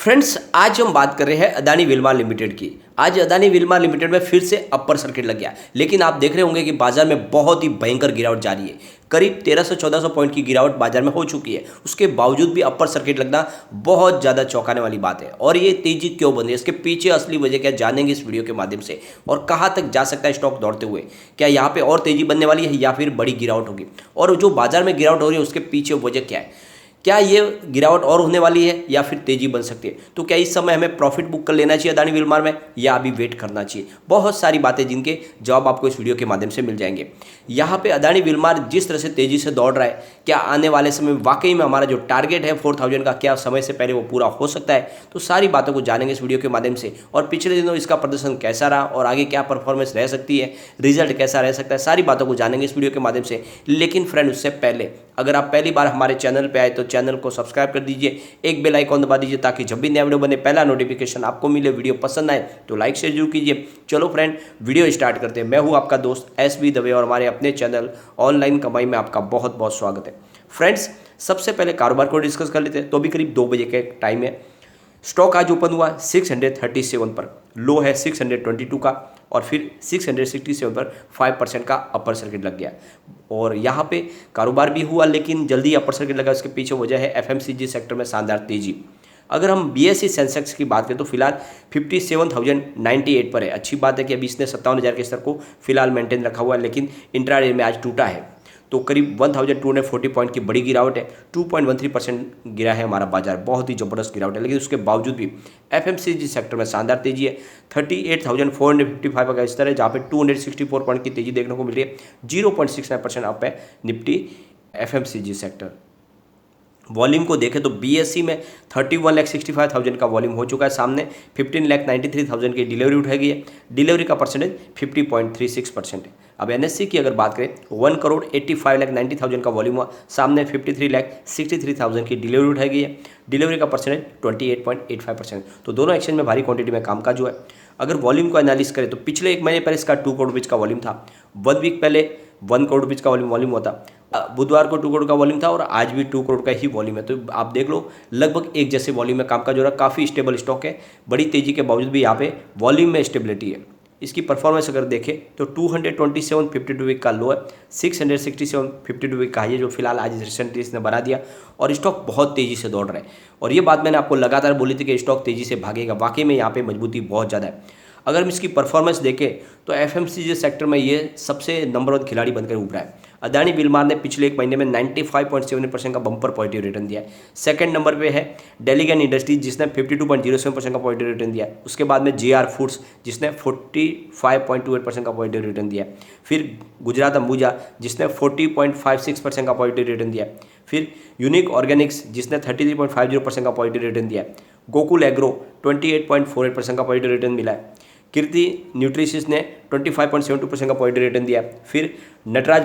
Friends, आज हम बात कर रहे हैं अदानी विल्मा लिमिटेड की। आज अदानी विल्मा लिमिटेड में फिर से अपर सर्किट लग गया, लेकिन आप देख रहे होंगे कि बाजार में बहुत ही भयंकर गिरावट जारी है। करीब 1300-1400 पॉइंट की गिरावट बाजार में हो चुकी है। उसके बावजूद भी अपर सर्किट लगना बहुत ज़्यादा चौंकाने वाली बात है। और ये तेजी क्यों बन रही है, इसके पीछे असली वजह क्या जानेंगे इस वीडियो के माध्यम से। और कहाँ तक जा सकता है स्टॉक दौड़ते हुए, क्या यहाँ पे और तेजी बनने वाली है या फिर बड़ी गिरावट होगी, और जो बाजार में गिरावट हो रही है उसके पीछे वजह क्या है, क्या ये गिरावट और होने वाली है या फिर तेजी बन सकती है। तो क्या इस समय हमें प्रॉफिट बुक कर लेना चाहिए अदानी विल्मार में, या अभी वेट करना चाहिए। बहुत सारी बातें जिनके जवाब आपको इस वीडियो के माध्यम से मिल जाएंगे। यहाँ पे अदानी विल्मार जिस तरह से तेजी से दौड़ रहा है, क्या आने वाले समय में वाकई में हमारा जो टारगेट है 4000 का, क्या समय से पहले वो पूरा हो सकता है। तो सारी बातों को जानेंगे इस वीडियो के माध्यम से। और पिछले दिनों इसका प्रदर्शन कैसा रहा और आगे क्या परफॉर्मेंस रह सकती है, रिजल्ट कैसा रह सकता है, सारी बातों को जानेंगे इस वीडियो के माध्यम से। लेकिन फ्रेंड, उससे पहले अगर आप पहली बार हमारे चैनल पे आए तो चैनल को सब्सक्राइब कर दीजिए, एक बेल आइकॉन दबा दीजिए ताकि जब भी नया वीडियो बने पहला नोटिफिकेशन आपको मिले। वीडियो पसंद आए तो लाइक शेयर जरूर कीजिए। चलो फ्रेंड, वीडियो स्टार्ट करते हैं। मैं हूं आपका दोस्त एस.बी. दवे और हमारे अपने चैनल ऑनलाइन कमाई में आपका बहुत बहुत स्वागत है। फ्रेंड्स, सबसे पहले कारोबार को डिस्कस कर लेते हैं। तो अभी करीब 2 बजे के टाइम है। स्टॉक आज ओपन हुआ 637 पर, लो है 622 का, और फिर 667 पर 5% का अपर सर्किट लग गया। और यहाँ पे कारोबार भी हुआ, लेकिन जल्दी अपर सर्किट लगा। उसके पीछे वजह है एफएमसीजी सेक्टर में शानदार तेजी। अगर हम बीएसई सेंसेक्स की बात करें तो फिलहाल 57,098 पर है। अच्छी बात है कि अभी इसने 57,000 के स्तर को फिलहाल मेंटेन रखा हुआ है, लेकिन इंट्राडे में आज टूटा है। तो करीब 1240 पॉइंट की बड़ी गिरावट है। 2.13% गिरा है हमारा बाजार, बहुत ही ज़बरदस्त गिरावट है। लेकिन उसके बावजूद भी एफएमसीजी सेक्टर में शानदार तेजी है। 38,455 का स्तर है, जहाँ पे 264 पॉइंट की तेजी देखने को मिल रही है। 0.69% अप है निफ्टी एफएमसीजी सेक्टर। वॉल्यूम को देखें तो बीएससी में 31,65,000 का वॉल्यूम हो चुका है। सामने 15,93,000 की डिलीवरी उठाई गई है। डिलीवरी का परसेंटेज 50.36% है। अब एनएससी की अगर बात करें, 1,85,90,000 का वॉल्यूम हुआ। सामने 53,63,000 की डिलीवरी उठाई गई है। डिलीवरी का परसेंटेज 28.85%। तो दोनों एक्सचेंज में भारी क्वांटिटी में कामकाज हुआ है। अगर वॉल्यूम को एनालिस करें तो पिछले एक महीने पहले इसका 2 करोड़ रुपये का वॉल्यूम था। 1 वीक पहले 1 करोड़ रुपये का वॉल्यूम हुआ था। बुधवार को 2 करोड़ का वॉल्यूम था और आज भी 2 करोड़ का ही वॉल्यूम है। तो आप देख लो, लगभग एक जैसे वॉल्यूम में कामकाज हो रहा है। काफ़ी स्टेबल स्टॉक है। बड़ी तेजी के बावजूद भी यहाँ पे वॉल्यूम में स्टेबिलिटी है। इसकी परफॉर्मेंस अगर देखें तो 227.52 वीक का लो है, 667.52 वीक का हाई है, जो फिलहाल आज रिसेंटली इसने बना दिया। और स्टॉक बहुत तेज़ी से दौड़ रहा है। और ये बात मैंने आपको लगातार बोली थी कि स्टॉक तेज़ी से भागेगा। वाकई में यहाँ पे मजबूती बहुत ज़्यादा है। अगर हम इसकी परफॉर्मेंस देखें तो एफएमसीजी सेक्टर में ये सबसे नंबर 1 खिलाड़ी बनकर उभरा है। अदानी विल्मार ने पिछले एक महीने में 95.7% का बम्पर पॉजिटिव रिटर्न दिया है। सेकंड नंबर पे है डेलीगन इंडस्ट्रीज, जिसने 52.07% का पॉजिटिव रिटर्न दिया है। उसके बाद में जेआर फूड्स, जिसने 45.28% का पॉजिटिव रिटर्न दिया है। फिर गुजरात अंबुजा, जिसने 40.56% का पॉजिटिव रिटर्न दिया है। फिर यूनिक ऑर्गेनिक्स, जिसने 33.50% का पॉजिटिव रिटर्न दिया है। गोकुल एग्रो 28.48% का पॉजिटिव रिटर्न मिला है। कीर्ति न्यूट्रिशियस ने 25.72% का पॉजिटिव रिटर्न दिया। फिर नटराज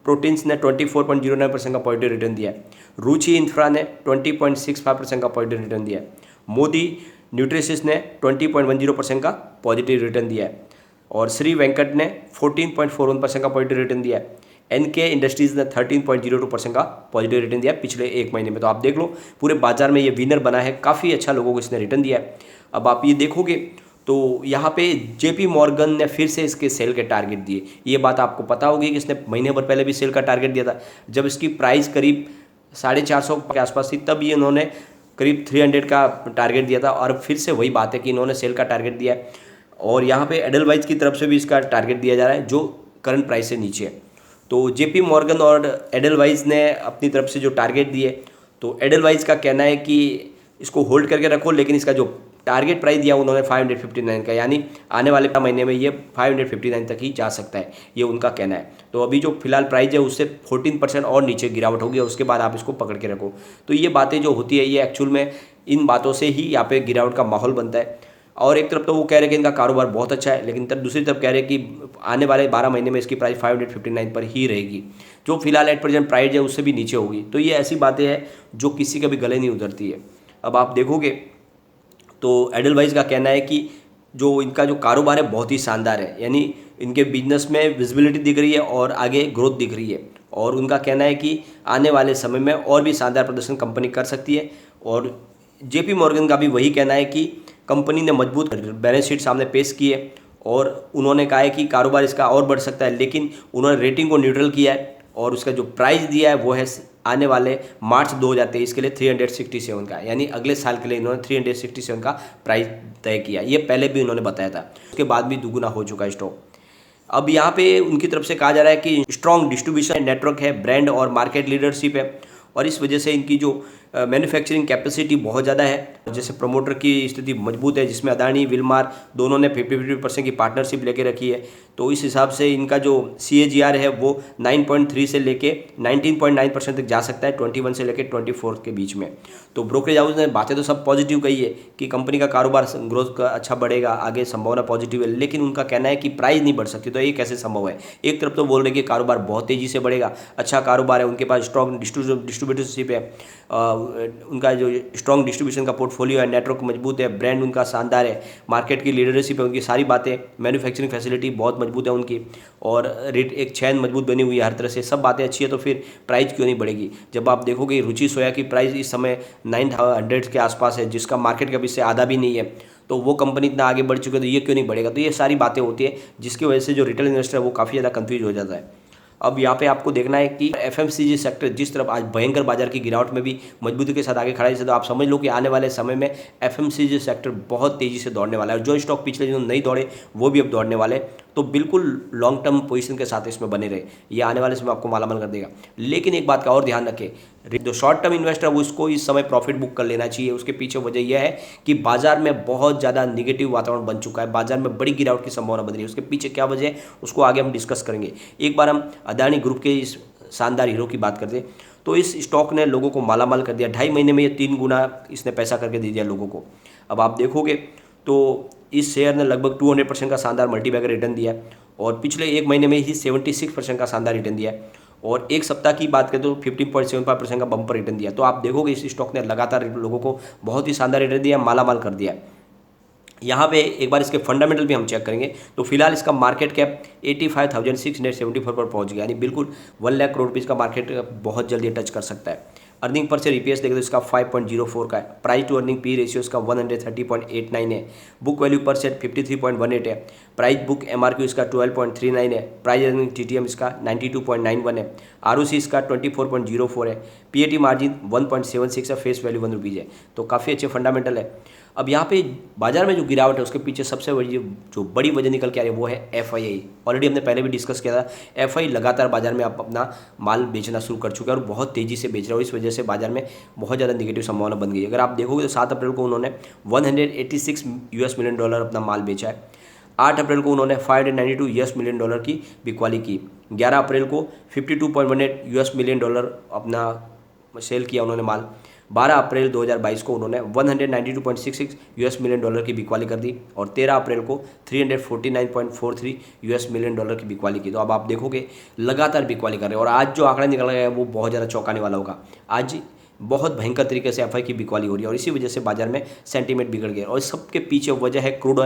प्रोटीन्स ने 24.09% का पॉजिटिव रिटर्न दिया। रुचि इंफ्रा ने 20.65% का पॉजिटिव रिटर्न दिया। मोदी न्यूट्रिशियस ने 20.10% का पॉजिटिव रिटर्न दिया है। और श्री वेंकट ने 14.41% का पॉजिटिव रिटर्न दिया है। एनके इंडस्ट्रीज ने 13.02% का पॉजिटिव रिटर्न दिया पिछले एक महीने में। तो आप देख लो, पूरे बाजार में ये विनर बना है। काफ़ी अच्छा लोगों को इसने रिटर्न दिया है। अब आप ये देखोगे तो यहाँ पे जेपी मॉर्गन ने फिर से इसके सेल के टारगेट दिए। ये बात आपको पता होगी कि इसने महीने भर पहले भी सेल का टारगेट दिया था। जब इसकी प्राइस करीब 450 के आसपास थी, तब ये इन्होंने करीब 300 का टारगेट दिया था। और फिर से वही बात है कि इन्होंने सेल का टारगेट दिया है। और यहाँ पे एडलवाइज की तरफ से भी इसका टारगेट दिया जा रहा है, जो करंट प्राइस से नीचे है। तो जेपी मॉर्गन और एडलवाइज ने अपनी तरफ से जो टारगेट दिए, तो एडलवाइज का कहना है कि इसको होल्ड करके रखो, लेकिन इसका जो टारगेट प्राइस दिया उन्होंने 559 का, यानी आने वाले महीने में ये 559 तक ही जा सकता है, ये उनका कहना है। तो अभी जो फिलहाल प्राइस है उससे 14% और नीचे गिरावट होगी, और उसके बाद आप इसको पकड़ के रखो। तो ये बातें जो होती है, ये एक्चुअल में इन बातों से ही यहाँ पे गिरावट का माहौल बनता है। और एक तरफ तो वो कह रहे हैं कि इनका कारोबार बहुत अच्छा है, लेकिन तब दूसरी तरफ कह रहे हैं कि आने वाले 12 महीने में इसकी प्राइस 559 पर ही रहेगी, जो फिलहाल एट प्रेजेंट प्राइस है उससे भी नीचे होगी। तो ये ऐसी बातें हैं जो किसी का भी गले नहीं उतरती है। अब आप देखोगे तो एडलवाइज का कहना है कि जो इनका जो कारोबार है बहुत ही शानदार है, यानी इनके बिजनेस में विजिबिलिटी दिख रही है और आगे ग्रोथ दिख रही है। और उनका कहना है कि आने वाले समय में और भी शानदार प्रदर्शन कंपनी कर सकती है। और जेपी मॉर्गन का भी वही कहना है कि कंपनी ने मजबूत बैलेंस शीट सामने पेश की है और उन्होंने कहा है कि कारोबार इसका और बढ़ सकता है, लेकिन उन्होंने रेटिंग को न्यूट्रल किया है और उसका जो प्राइस दिया है वो है आने वाले मार्च 2023 के लिए 367 का, यानी अगले साल के लिए इन्होंने 367 का प्राइस तय किया। ये पहले भी उन्होंने बताया था, उसके बाद भी दुगुना हो चुका है स्टॉक। अब यहाँ पे उनकी तरफ से कहा जा रहा है कि स्ट्रॉन्ग डिस्ट्रीब्यूशन नेटवर्क है, ब्रांड और मार्केट लीडरशिप है और इस वजह से इनकी जो मैन्युफैक्चरिंग कैपेसिटी बहुत ज़्यादा है। जैसे प्रमोटर की स्थिति मजबूत है, जिसमें अदानी विल्मार दोनों ने 50-50% की पार्टनरशिप लेके रखी है। तो इस हिसाब से इनका जो CAGR है वो 9.3 से लेके 19.9% तक जा सकता है, 21 से लेके 24 के बीच में। तो ब्रोकरेज हाउस ने बातें तो सब पॉजिटिव कही है कि कंपनी का कारोबार ग्रोथ का अच्छा बढ़ेगा, आगे संभावना पॉजिटिव है, लेकिन उनका कहना है कि प्राइस नहीं बढ़ सकती। तो ये कैसे संभव है? एक तरफ तो बोल रहे कि कारोबार बहुत तेज़ी से बढ़ेगा, अच्छा कारोबार है, उनके पास स्ट्रॉन्ग डिस्ट्रीब्यूटरशिप है, उनका जो स्ट्रॉन्ग डिस्ट्रीब्यूशन का पोर्टफोलियो है, नेटवर्क मजबूत है, ब्रांड उनका शानदार है, मार्केट की लीडरशिप है, उनकी सारी बातें, मैन्युफैक्चरिंग फैसिलिटी बहुत मजबूत है उनकी और रेट एक चैन मजबूत बनी हुई है, हर तरह से सब बातें अच्छी है। तो फिर प्राइस क्यों नहीं बढ़ेगी? जब आप देखोगे रुचि सोया की प्राइस इस समय 900 के आसपास है, जिसका मार्केट कैप इससे आधा भी नहीं है, तो वो कंपनी इतना आगे बढ़ चुकी है, तो ये क्यों नहीं बढ़ेगा? तो ये सारी बातें होती है जिसकी वजह से जो रिटेल इन्वेस्टर है वो काफ़ी ज़्यादा कंफ्यूज हो जाता है। अब यहाँ पे आपको देखना है कि FMCG सेक्टर जिस तरफ आज भयंकर बाजार की गिरावट में भी मजबूती के साथ आगे खड़ा है, जैसे तो आप समझ लो कि आने वाले समय में FMCG सेक्टर बहुत तेज़ी से दौड़ने वाला है और जो स्टॉक पिछले दिनों नहीं दौड़े वो भी अब दौड़ने वाले। तो बिल्कुल लॉन्ग टर्म पोजीशन के साथ इसमें बने रहे, ये आने वाले समय आपको मालामाल कर देगा। लेकिन एक बात का और ध्यान रखें, जो शॉर्ट टर्म इन्वेस्टर है वो इसको इस समय प्रॉफिट बुक कर लेना चाहिए। उसके पीछे वजह यह है कि बाजार में बहुत ज़्यादा निगेटिव वातावरण बन चुका है, बाजार में बड़ी गिरावट की संभावना बन रही है। उसके पीछे क्या वजह है उसको आगे हम डिस्कस करेंगे। एक बार हम अदानी ग्रुप के इस शानदार हीरो की बात करते हैं तो इस स्टॉक ने लोगों को मालामाल कर दिया, 2.5 महीने में ये 3 गुना इसने पैसा करके दे दिया लोगों को। अब आप देखोगे तो इस शेयर ने लगभग 200% का शानदार मल्टीबैगर रिटर्न दिया है और पिछले एक महीने में ही 76% का शानदार रिटर्न दिया है और एक सप्ताह की बात करें तो 15.75% का बम्पर रिटर्न दिया। तो आप देखोगे इस स्टॉक ने लगातार लोगों को बहुत ही शानदार रिटर्न दिया, मालामाल कर दिया। यहाँ पे एक बार इसके फंडामेंटल भी हम चेक करेंगे तो फिलहाल इसका मार्केट कैप 85,674 पर पहुँच गया, यानी बिल्कुल 1 लाख करोड़ रुपीज़ का मार्केट बहुत जल्दी टच कर सकता है। अर्निंग पर शेयर EPS देखें तो इसका 5.04 का है, price to earning P ratio इसका 130.89 है, बुक वैल्यू पर शेयर 53.18 है, प्राइस बुक MRQ इसका 12.39 है, प्राइस अर्निंग TTM इसका 92.91 है, ROC इसका 24.04 है, PAT मार्जिन 1.76 है, फेस वैल्यू 1 रुपीज़ है। तो काफ़ी अच्छे फंडामेंटल है। अब यहाँ पे बाजार में जो गिरावट है उसके पीछे सबसे बड़ी जो बड़ी वजह निकल के आ रही है वो है FII। ऑलरेडी हमने पहले भी डिस्कस किया था, FII लगातार बाजार में आप अपना माल बेचना शुरू कर चुके हैं और बहुत तेज़ी से बेच रहे हो, इस वजह से बाजार में बहुत ज़्यादा निगेटिव संभावना बन गई है। अगर आप देखोगे तो 7 अप्रैल को उन्होंने $186 मिलियन अपना माल बेचा है, 8 अप्रैल को उन्होंने $592 मिलियन की बिकवाली की, 11 अप्रैल को $52.18 मिलियन अपना सेल किया उन्होंने माल, 12 अप्रैल 2022 को उन्होंने $192.66 मिलियन की बिकवाली कर दी और 13 अप्रैल को $349.43 मिलियन की बिकवाली की। तो अब आप देखोगे लगातार बिकवाली कर रहे हैं और आज जो आंकड़ा निकल गया है वो बहुत ज़्यादा चौंकाने वाला होगा। आज बहुत भयंकर तरीके से FI की बिकवाली हो रही है और इसी वजह से बाजार में सेंटीमेंट बिगड़ गया और सबके पीछे वजह है क्रूड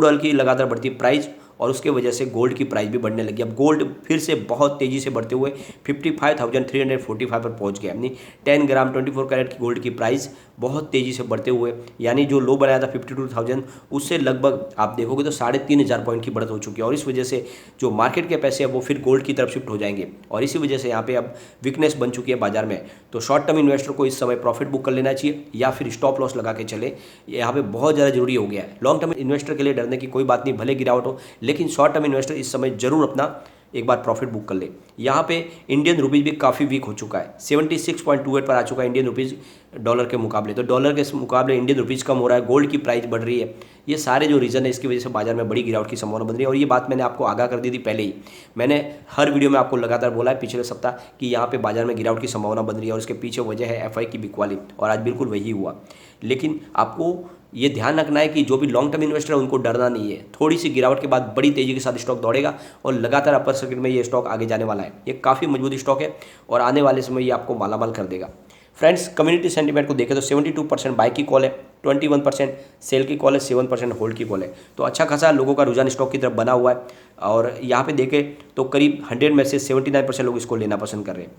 ऑयल की लगातार बढ़ती प्राइस और उसके वजह से गोल्ड की प्राइस भी बढ़ने लगी। अब गोल्ड फिर से बहुत तेज़ी से बढ़ते हुए 55,345 पर पहुंच गया, यानी 10 ग्राम 24 कैरेट की गोल्ड की प्राइस बहुत तेज़ी से बढ़ते हुए, यानी जो लो बनाया था 52,000 उससे लगभग आप देखोगे तो 3,500 पॉइंट की बढ़त हो चुकी है और इस वजह से जो मार्केट के पैसे है वो फिर गोल्ड की तरफ शिफ्ट हो जाएंगे और इसी वजह से यहाँ पे अब वीकनेस बन चुकी है बाजार में। तो शॉर्ट टर्म इन्वेस्टर को इस समय प्रॉफिट बुक कर लेना चाहिए या फिर स्टॉप लॉस लगा के चले, यहाँ पे बहुत ज़्यादा जरूरी हो गया है। लॉन्ग टर्म इन्वेस्टर के लिए डरने की कोई बात नहीं, भले गिरावट हो, लेकिन शॉर्ट टर्म इन्वेस्टर इस समय जरूर अपना एक बार प्रॉफिट बुक कर ले। यहाँ पे इंडियन रुपीज़ भी काफ़ी वीक हो चुका है, 76.28 पर आ चुका है इंडियन रुपीज़ डॉलर के मुकाबले। तो डॉलर के मुकाबले इंडियन रुपीज़ कम हो रहा है, गोल्ड की प्राइस बढ़ रही है, ये सारे जो रीज़न है इसकी वजह से बाजार में बड़ी गिरावट की संभावना बन रही है और ये बात मैंने आपको आगाह कर दी थी पहले ही। मैंने हर वीडियो में आपको लगातार बोला है पिछले सप्ताह कि यहाँ पे बाजार में गिरावट की संभावना बन रही है और इसके पीछे वजह है FI की बिकवाली और आज बिल्कुल वही हुआ। लेकिन आपको ये ध्यान रखना है कि जो भी लॉन्ग टर्म इन्वेस्टर है उनको डरना नहीं है, थोड़ी सी गिरावट के बाद बड़ी तेज़ी के साथ स्टॉक दौड़ेगा और लगातार अपर सर्किट में ये स्टॉक आगे जाने वाला है। ये काफ़ी मजबूत स्टॉक है और आने वाले समय ये आपको मालामाल कर देगा। फ्रेंड्स, कम्युनिटी सेंटीमेंट को देखें तो 72% बाई की कॉल है, 21% सेल की कॉल है, 7% होल्ड की कॉल है। तो अच्छा खासा लोगों का रुझान स्टॉक की तरफ बना हुआ है और यहाँ पे देखें तो करीब 100 में से 79% लोग इसको लेना पसंद कर रहे हैं।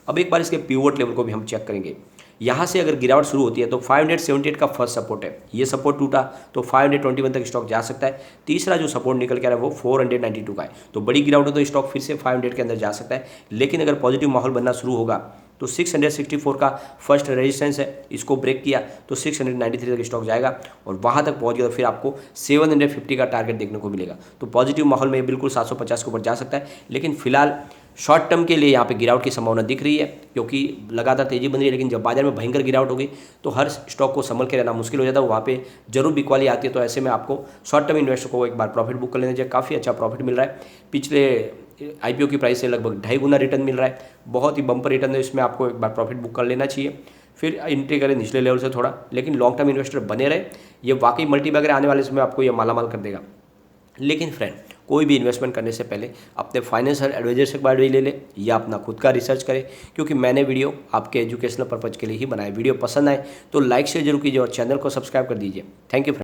अब एक बार इसके पिवट लेवल को भी हम चेक करेंगे। यहाँ से अगर गिरावट शुरू होती है तो 578 का फर्स्ट सपोर्ट है, ये सपोर्ट टूटा तो 521 तक स्टॉक जा सकता है। तीसरा जो सपोर्ट निकल के आ रहा है वो 492 का है, तो बड़ी गिरावट हो तो स्टॉक फिर से 500 के अंदर जा सकता है। लेकिन अगर पॉजिटिव माहौल बनना शुरू होगा तो 664 का फर्स्ट रेजिस्टेंस है, इसको ब्रेक किया तो 693 तक स्टॉक जाएगा और वहाँ तक पहुँच गया तो फिर आपको 750 का टारगेट देखने को मिलेगा। तो पॉजिटिव माहौल में बिल्कुल 750 के ऊपर जा सकता है, लेकिन फिलहाल शॉर्ट टर्म के लिए यहाँ पे गिरावट की संभावना दिख रही है, क्योंकि लगातार तेजी बन रही है। लेकिन जब बाजार में भयंकर गिरावट होगी तो हर स्टॉक को संभल के रहना मुश्किल हो जाता है, वहाँ पे जरूर बिकवाली आती है। तो ऐसे में आपको शॉर्ट टर्म इन्वेस्टर को एक बार प्रॉफिट बुक कर लेना चाहिए। काफ़ी अच्छा प्रॉफिट मिल रहा है, पिछले IPO की प्राइस से लगभग 2.5 गुना रिटर्न मिल रहा है, बहुत ही बम्पर रिटर्न है। इसमें आपको एक बार प्रॉफिट बुक कर लेना चाहिए, फिर एंट्री करें निचले लेवल से थोड़ा, लेकिन लॉन्ग टर्म इन्वेस्टर बने रहे। ये वाकई मल्टीबैगर आने वाले समय आपको ये मालामाल कर देगा। लेकिन फ्रेंड, कोई भी इन्वेस्टमेंट करने से पहले अपने फाइनेंशियल एडवाइजर से एडवाइस ले ले या अपना खुद का रिसर्च करें, क्योंकि मैंने वीडियो आपके एजुकेशनल पर्पज़ के लिए ही बनाया। वीडियो पसंद आए तो लाइक शेयर जरूर कीजिए और चैनल को सब्सक्राइब कर दीजिए। Thank you friend.